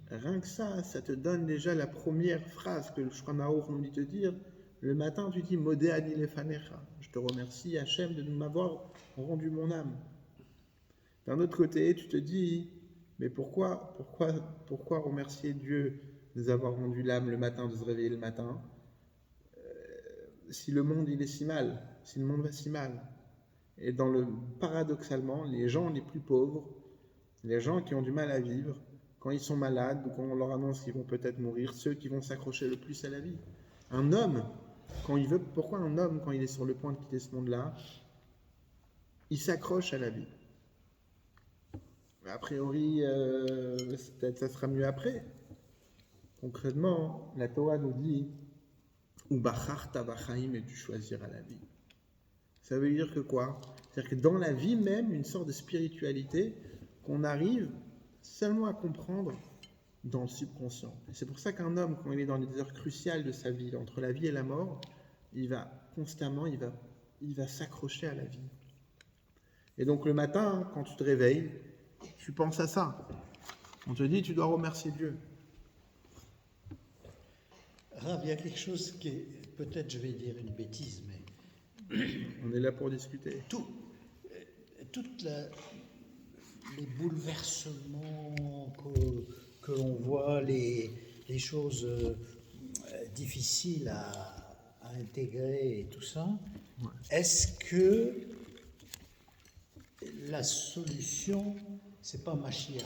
rien que ça te donne déjà la première phrase que le Shulchan Aruch nous dit te dire. Le matin, tu dis Modé ani lefanecha. Je te remercie, Hachem, de m'avoir rendu mon âme. D'un autre côté, tu te dis mais pourquoi remercier Dieu de nous avoir rendu l'âme le matin, de se réveiller le matin, si le monde il est si mal, si le monde va si mal. Et paradoxalement, les gens les plus pauvres, les gens qui ont du mal à vivre, quand ils sont malades ou quand on leur annonce qu'ils vont peut-être mourir, ceux qui vont s'accrocher le plus à la vie. Un homme, pourquoi un homme, quand il est sur le point de quitter ce monde-là, il s'accroche à la vie? A priori, peut-être ça sera mieux après. Concrètement, la Torah nous dit « Ou bacharta bachaim » et tu choisiras la vie. Ça veut dire que quoi? C'est-à-dire que dans la vie même, une sorte de spiritualité qu'on arrive seulement à comprendre dans le subconscient. Et c'est pour ça qu'un homme, quand il est dans les heures cruciales de sa vie, entre la vie et la mort, il va constamment, il va s'accrocher à la vie. Et donc le matin, quand tu te réveilles, tu penses à ça. On te dit, tu dois remercier Dieu. Rav, il y a quelque chose qui est, peut-être je vais dire une bêtise, mais... On est là pour discuter. Toutes les bouleversements que l'on voit, les choses difficiles à intégrer et tout ça, ouais. Est-ce que la solution, c'est pas Mashiach?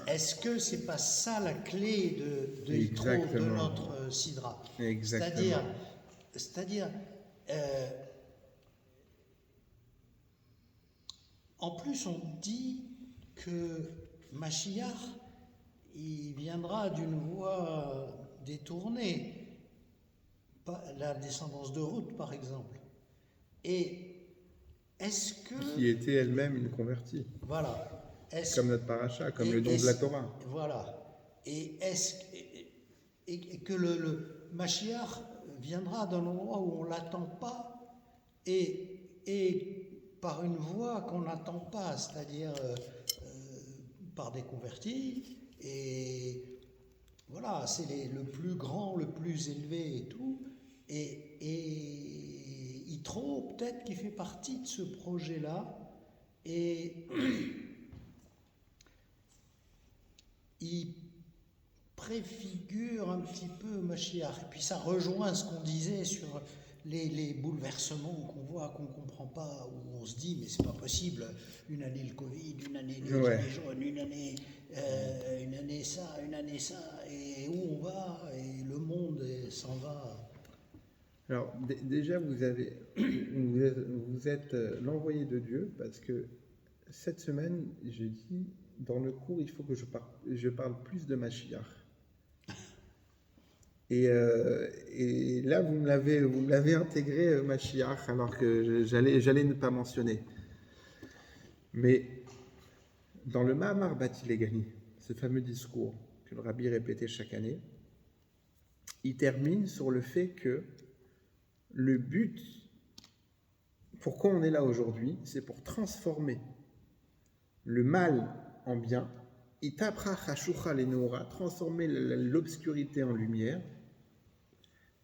Est-ce que c'est pas ça la clé de notre sidra? Exactement. C'est-à-dire en plus, on dit que Mashiach, il viendra d'une voie détournée, la descendance de Ruth, par exemple. Et est-ce que... Qui était elle-même une convertie. Voilà. Comme notre paracha, comme le don de la Torah. Voilà. Et et que le Mashiach viendra d'un endroit où on ne l'attend pas et par une voie qu'on n'attend pas, c'est-à-dire par des convertis. Et voilà, c'est le plus grand, le plus élevé et tout. Et Yitro, peut-être qu'il fait partie de ce projet-là. Et il préfigure un petit peu Mashiach. Et puis ça rejoint ce qu'on disait sur les bouleversements qu'on voit, qu'on ne comprend pas, où on se dit, mais c'est pas possible, une année le Covid, une année les gilets jaunes, une année ça, et où on va, et le monde s'en va. Alors, déjà, vous êtes l'envoyé de Dieu, parce que cette semaine, j'ai dit, dans le cours, il faut que je parle plus de Mashiach. Et là, vous me l'avez intégré, Mashiach, alors que j'allais ne pas mentionner. Mais dans le Mahamar Bati Legani, ce fameux discours que le Rabbi répétait chaque année, il termine sur le fait que le but, pourquoi on est là aujourd'hui, c'est pour transformer le mal en bien, transformer l'obscurité en lumière,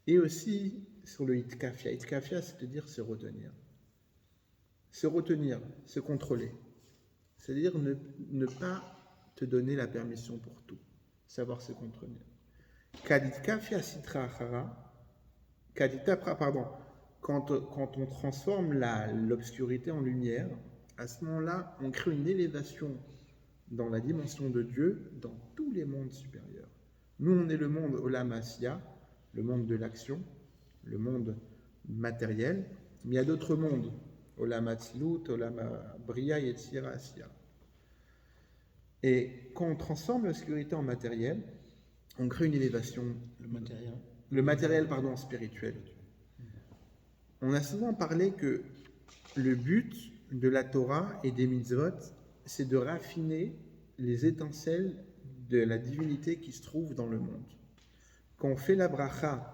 et aussi sur le itkafia. Itkafia, c'est-à-dire se retenir. Se retenir, se contrôler. C'est-à-dire ne pas te donner la permission pour tout. Savoir se contenir. Quand on transforme l'obscurité en lumière, à ce moment-là, on crée une élévation dans la dimension de Dieu dans tous les mondes supérieurs. Nous, on est le monde Olam Asiya, le monde de l'action, le monde matériel, mais il y a d'autres mondes, Olam Atzilut, Olam Bria, Yetzira, Asiya. Et quand on transforme l'obscurité en matériel, on crée une élévation. Le matériel, spirituel. On a souvent parlé que le but de la Torah et des mitzvot, c'est de raffiner les étincelles de la divinité qui se trouve dans le monde. Quand on fait la bracha,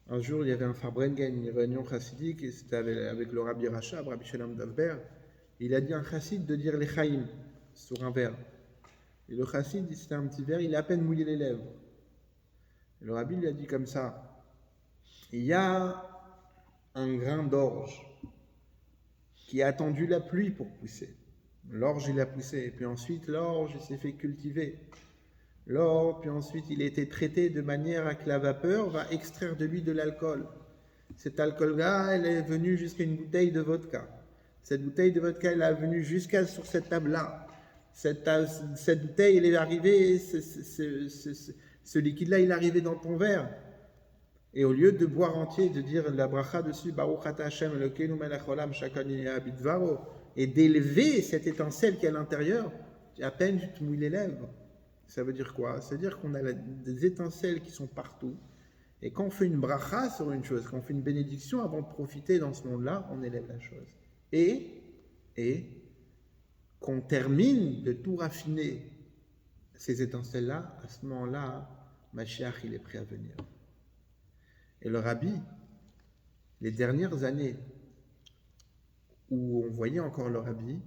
un jour il y avait un Farbrengen, une réunion chassidique, et c'était avec le Rabbi Rachab, Rabbi Shalom Davber, il a dit à un chassid de dire l'Echaim sur un verre. Et le chassid, c'était un petit verre, il a à peine mouillé les lèvres. Et le Rabbi lui a dit comme ça, il y a un grain d'orge qui a attendu la pluie pour pousser. L'orge, il a poussé, et puis ensuite l'orge, il s'est fait cultiver. L'orge, puis ensuite il a été traité de manière à que la vapeur va extraire de lui de l'alcool. Cet alcool-là, elle est venue jusqu'à une bouteille de vodka. Cette bouteille de vodka, elle est venue jusqu'à sur cette table-là. Cette bouteille, elle est arrivée, ce liquide-là, il est arrivé dans ton verre. Et au lieu de boire entier, de dire la bracha dessus, Baruch Ata Hashem Elokeinu melech olam shakon yeh bidvaro, et d'élever cette étincelle qui est à l'intérieur, à peine tu te mouilles les lèvres. Ça veut dire quoi? Ça veut dire qu'on a des étincelles qui sont partout. Et quand on fait une bracha sur une chose, quand on fait une bénédiction, avant de profiter dans ce monde-là, on élève la chose. Et qu'on termine de tout raffiner ces étincelles-là, à ce moment-là, Mashiach, il est prêt à venir. Et le Rabbi, les dernières années où on voyait encore le Rabbi,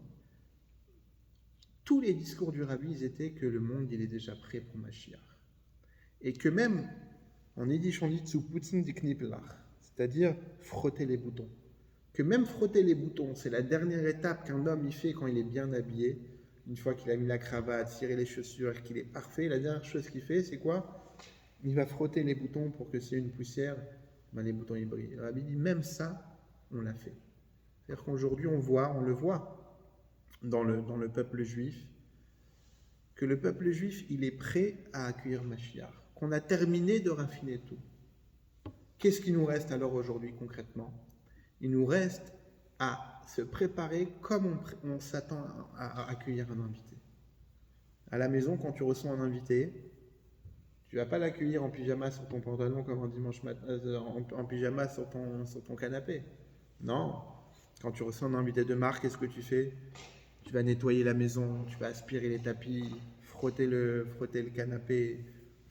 tous les discours du Rabbi, ils étaient que le monde, il est déjà prêt pour Mashiach. Et que même, en yiddish, on dit zu putzen die Knippelach, c'est-à-dire frotter les boutons. Que même frotter les boutons, c'est la dernière étape qu'un homme il fait quand il est bien habillé. Une fois qu'il a mis la cravate, tiré les chaussures, qu'il est parfait, la dernière chose qu'il fait, c'est quoi? Il va frotter les boutons pour que s'il y a une poussière, les boutons ils brillent. Le Rabbi dit, même ça, on l'a fait. C'est-à-dire qu'aujourd'hui, on le voit dans le peuple juif, que le peuple juif, il est prêt à accueillir Mashiach, qu'on a terminé de raffiner tout. Qu'est-ce qui nous reste alors aujourd'hui concrètement? Il nous reste à se préparer comme on s'attend à accueillir un invité. À la maison, quand tu reçois un invité, tu ne vas pas l'accueillir en pyjama sur ton pantalon comme un dimanche matin, en pyjama sur ton canapé. Non. Quand tu reçois un invité de marque, qu'est-ce que tu fais? Tu vas nettoyer la maison, tu vas aspirer les tapis, frotter le canapé,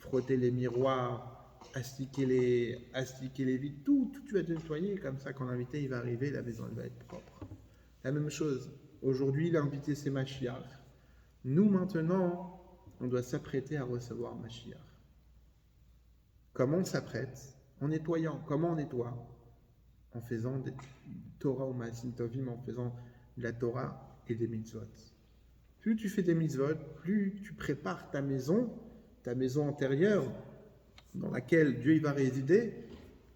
frotter les miroirs, astiquer les vitres, tout tu vas te nettoyer, comme ça quand l'invité il va arriver, la maison elle va être propre. La même chose, aujourd'hui l'invité c'est Mashiach. Nous maintenant, on doit s'apprêter à recevoir Mashiach. Comment on s'apprête? En nettoyant. Comment on nettoie? En faisant des Torah ou Maasim Tovim, en faisant de la Torah et des mitzvot. Plus tu fais des mitzvot, plus tu prépares ta maison antérieure, dans laquelle Dieu il va résider,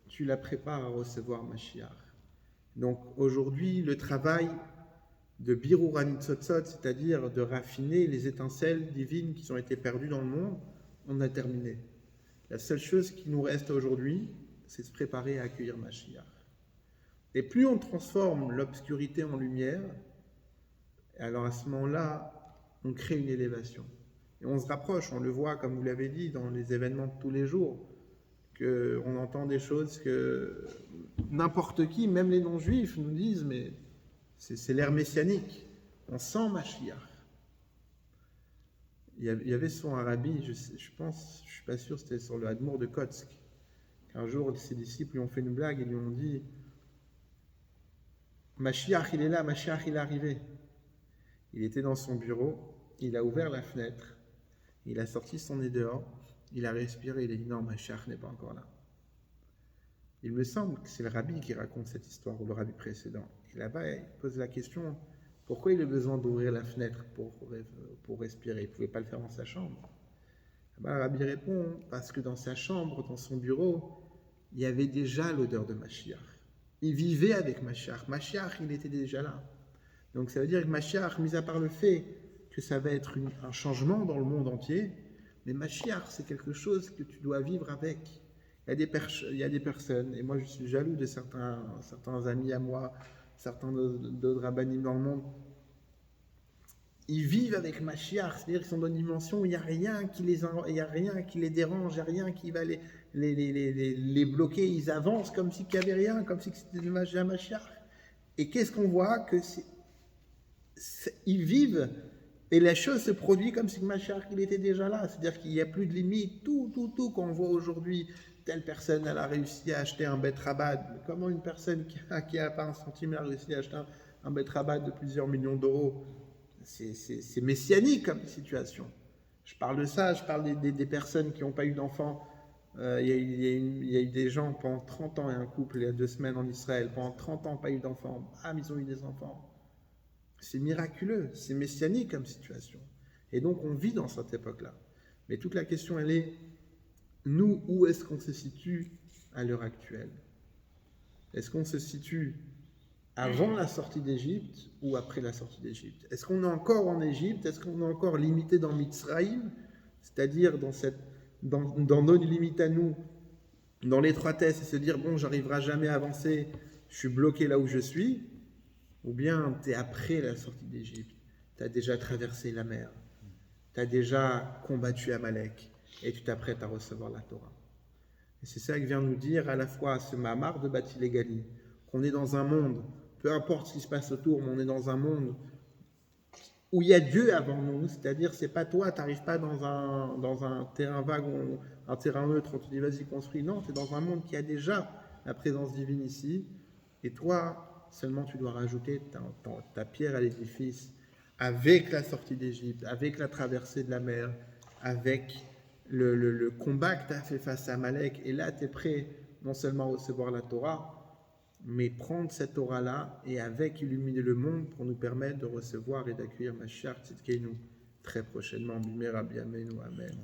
tu la prépares à recevoir Mashiach. Donc aujourd'hui, le travail de Birur HaNitzotzot, c'est-à-dire de raffiner les étincelles divines qui ont été perdues dans le monde, on a terminé. La seule chose qui nous reste aujourd'hui, c'est de se préparer à accueillir Mashiach. Et plus on transforme l'obscurité en lumière, alors à ce moment-là, on crée une élévation. Et on se rapproche, on le voit, comme vous l'avez dit, dans les événements de tous les jours, qu'on entend des choses que n'importe qui, même les non-juifs, nous disent, mais c'est l'ère messianique. On sent Mashiach. Il y avait son Arabi, je suis pas sûr, c'était sur le Hadmour de Kotsk, qu'un jour, ses disciples lui ont fait une blague et lui ont dit « Mashiach, il est là, Mashiach, il est arrivé ». Il était dans son bureau, il a ouvert la fenêtre, il a sorti son nez dehors, il a respiré, il a dit « Non, Mashiach n'est pas encore là ». Il me semble que c'est le rabbi qui raconte cette histoire, ou le rabbi précédent. Et là-bas, il pose la question, pourquoi il a besoin d'ouvrir la fenêtre pour respirer? Il ne pouvait pas le faire dans sa chambre. Là-bas, le rabbi répond, parce que dans sa chambre, dans son bureau, il y avait déjà l'odeur de Mashiach. Il vivait avec Mashiach. Mashiach, il était déjà là. Donc ça veut dire que Mashiach, mis à part le fait que ça va être un changement dans le monde entier, mais Mashiach, c'est quelque chose que tu dois vivre avec. Il y a des personnes, et moi je suis jaloux de certains amis à moi, certains d'autres rabbinim dans le monde, ils vivent avec Mashiach, c'est-à-dire qu'ils sont dans une dimension où il n'y a rien qui les dérange, il n'y a rien qui va les bloquer, ils avancent comme s'il n'y avait rien, comme si c'était de Mashiach. Et qu'est-ce qu'on voit? Ils vivent, et la chose se produit comme si Mashiach il était déjà là, c'est-à-dire qu'il n'y a plus de limite, tout qu'on voit aujourd'hui. Telle personne, elle a réussi à acheter un Bet Rabat. Comment une personne qui a pas un centime a réussi à acheter un Bet Rabat de plusieurs millions d'euros? C'est messianique comme situation. Je parle de ça, je parle des personnes qui n'ont pas eu d'enfants. Il y a eu des gens pendant 30 ans, et un couple il y a 2 semaines en Israël, pendant 30 ans, pas eu d'enfants. Ah, mais ils ont eu des enfants. C'est miraculeux, c'est messianique comme situation. Et donc on vit dans cette époque-là. Mais toute la question, elle est, nous, où est-ce qu'on se situe à l'heure actuelle? Est-ce qu'on se situe avant la sortie d'Égypte ou après la sortie d'Égypte? Est-ce qu'on est encore en Égypte? Est-ce qu'on est encore limité dans Mitzraïm? C'est-à-dire dans nos limites à nous, dans l'étroitesse, et se dire, bon, j'arriverai jamais à avancer, je suis bloqué là où je suis? Ou bien tu es après la sortie d'Égypte, tu as déjà traversé la mer, tu as déjà combattu Amalek, et tu t'apprêtes à recevoir la Torah. Et c'est ça que vient nous dire à la fois ce Mahamar de Batil Gali, qu'on est dans un monde, peu importe ce qui se passe autour, mais on est dans un monde où il y a Dieu avant nous, c'est-à-dire c'est pas toi, tu n'arrives pas dans un terrain vague, ou un terrain neutre, on te dit vas-y construis, non, tu es dans un monde qui a déjà la présence divine ici, et toi, seulement tu dois rajouter ta pierre à l'édifice, avec la sortie d'Égypte, avec la traversée de la mer, avec le combat que tu as fait face à Amalek, et là tu es prêt non seulement à recevoir la Torah, mais prendre cette Torah-là et avec illuminer le monde pour nous permettre de recevoir et d'accueillir Mashiach Tzidkeinu très prochainement. Bimera Biamenu, Amen.